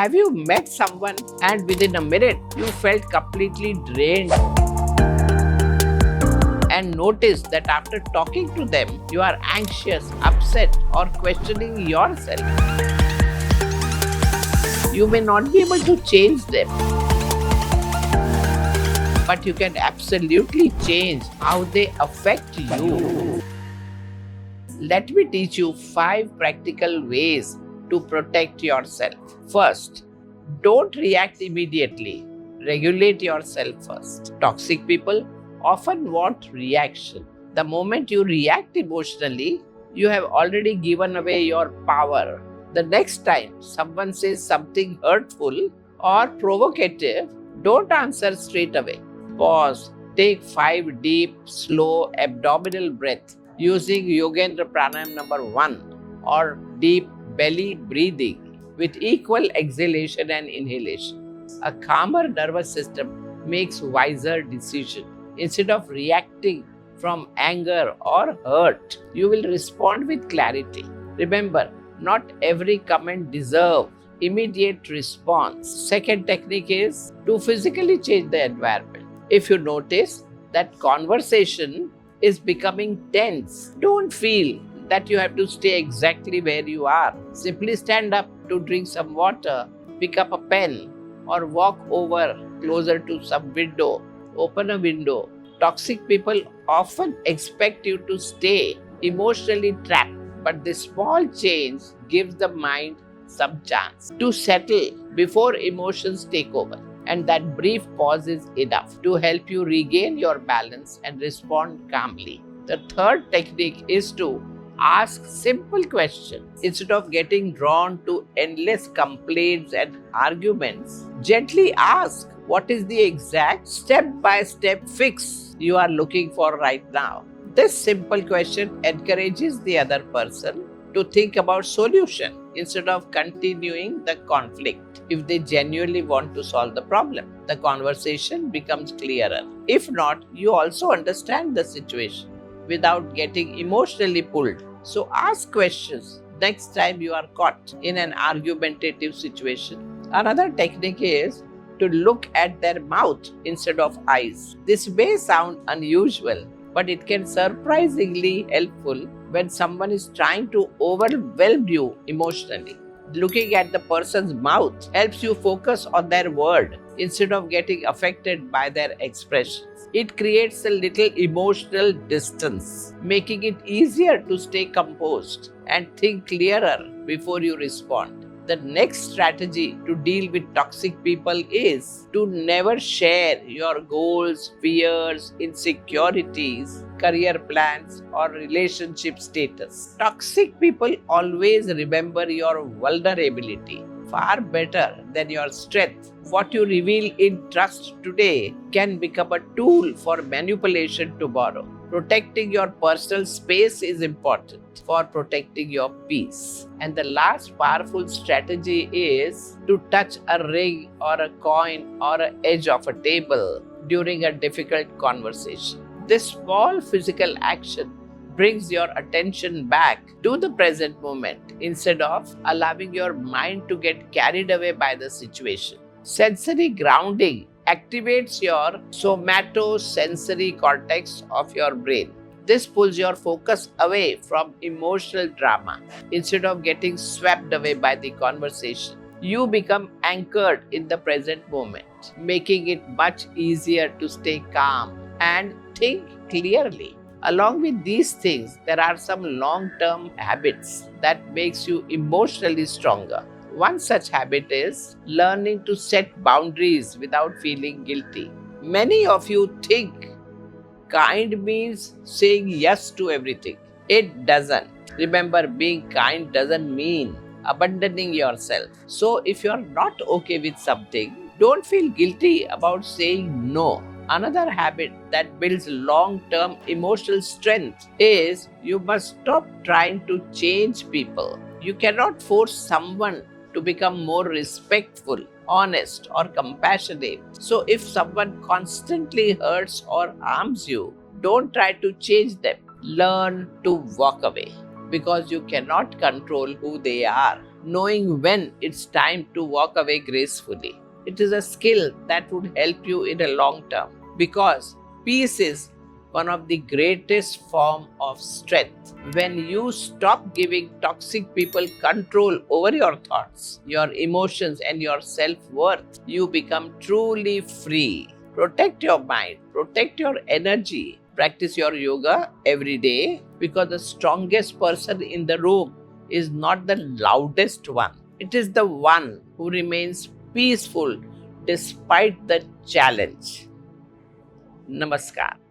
Have you met someone and within a minute you felt completely drained and noticed that after talking to them you are anxious, upset, or questioning yourself? You may not be able to change them, but you can absolutely change how they affect you. Let me teach you 5 practical ways to protect yourself. First, don't react immediately. Regulate yourself first. Toxic people often want reaction. The moment you react emotionally, you have already given away your power. The next time someone says something hurtful or provocative, don't answer straight away. Pause. Take 5 deep, slow abdominal breaths using Yogendra Pranayam number 1 or deep belly breathing with equal exhalation and inhalation. A calmer nervous system makes wiser decisions. Instead of reacting from anger or hurt, you will respond with clarity. Remember, not every comment deserves immediate response. Second technique is to physically change the environment. If you notice that conversation is becoming tense, don't feel that you have to stay exactly where you are. Simply stand up to drink some water, pick up a pen, or walk over closer to some window. Open a window. Toxic people often expect you to stay emotionally trapped, but this small change gives the mind some chance to settle before emotions take over. And that brief pause is enough to help you regain your balance and respond calmly. The third technique is to ask simple questions. Instead of getting drawn to endless complaints and arguments, gently ask, what is the exact step-by-step fix you are looking for right now? This simple question encourages the other person to think about solution instead of continuing the conflict. If they genuinely want to solve the problem, the conversation becomes clearer. If not, you also understand the situation without getting emotionally pulled. So ask questions next time you are caught in an argumentative situation. Another technique is to look at their mouth instead of eyes. This may sound unusual, but it can surprisingly helpful when someone is trying to overwhelm you emotionally. Looking at the person's mouth helps you focus on their word instead of getting affected by their expressions. It creates a little emotional distance, making it easier to stay composed and think clearer before you respond. The next strategy to deal with toxic people is to never share your goals, fears, insecurities, career plans, or relationship status. Toxic people always remember your vulnerability far better than your strength. What you reveal in trust today can become a tool for manipulation tomorrow. Protecting your personal space is important for protecting your peace. And the last powerful strategy is to touch a ring or a coin or an edge of a table during a difficult conversation. This small physical action brings your attention back to the present moment instead of allowing your mind to get carried away by the situation. Sensory grounding activates your somatosensory cortex of your brain. This pulls your focus away from emotional drama. Instead of getting swept away by the conversation, you become anchored in the present moment, making it much easier to stay calm and think clearly. Along with these things, there are some long-term habits that makes you emotionally stronger. One such habit is learning to set boundaries without feeling guilty. Many of you think kind means saying yes to everything. It doesn't. Remember, being kind doesn't mean abandoning yourself. So if you're not okay with something, don't feel guilty about saying no. Another habit that builds long-term emotional strength is you must stop trying to change people. You cannot force someone to become more respectful, honest, or compassionate. So if someone constantly hurts or harms you, don't try to change them. Learn to walk away because you cannot control who they are. knowing when it's time to walk away gracefully. It is a skill that would help you in a long term because peace is one of the greatest form of strength. When you stop giving toxic people control over your thoughts, your emotions and your self-worth, you become truly free. Protect your mind, protect your energy, practice your yoga every day because the strongest person in the room is not the loudest one. It is the one who remains peaceful despite the challenge. Namaskar.